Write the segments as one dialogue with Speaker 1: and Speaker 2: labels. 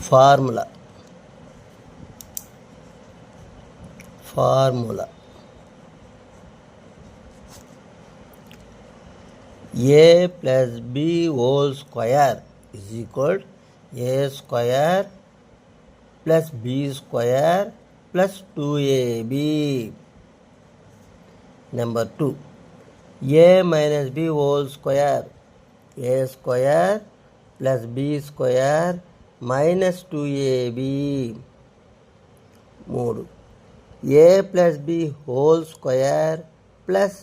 Speaker 1: Formula a plus b whole square is equal to a square plus b square plus 2ab. Number 2, a minus b whole square, a square plus b square minus 2ab. 3, a plus b whole square plus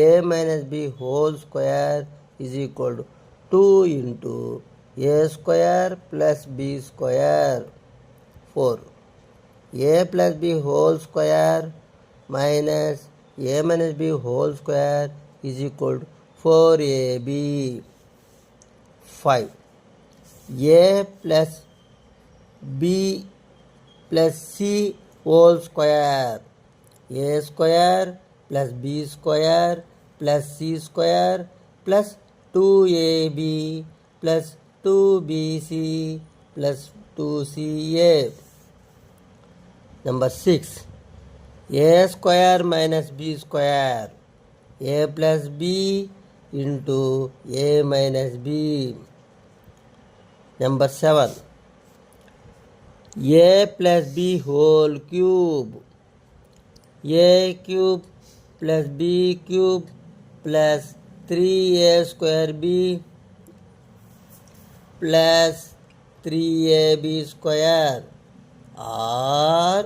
Speaker 1: a minus b whole square is equal to 2 into a square plus b square. 4, a plus b whole square minus a minus b whole square is equal to 4ab. 5, a plus b plus c whole square, a square plus b square plus c square plus 2ab plus 2bc plus 2ca. Number 6, a square minus b square, a plus b into a minus b. Number 7, a plus b whole cube, a cube plus b cube plus 3a square b plus 3ab square, or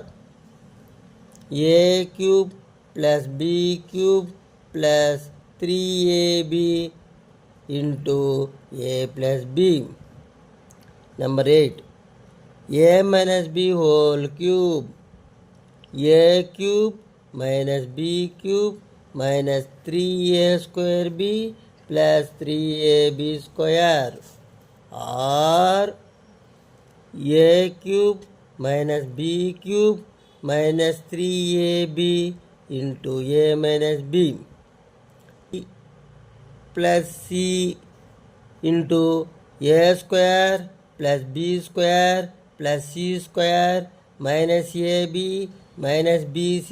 Speaker 1: a cube plus b cube plus 3ab into a plus b. Number 8, a minus b whole cube, a cube minus b cube minus 3a square b plus 3ab square, or a cube minus b cube minus 3ab into a minus b plus c into a square plus b square plus c square minus ab minus bc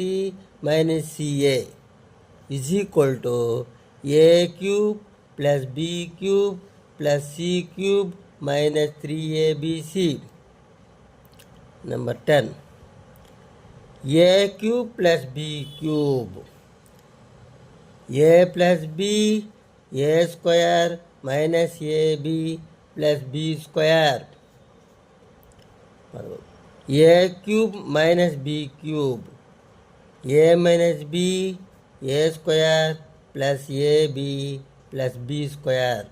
Speaker 1: minus ca is equal to a cube plus b cube plus c cube minus 3abc. Number 10, a cube plus b cube, a plus b, a square minus ab plus b square, a cube minus b cube, a minus b, a square plus ab plus b square.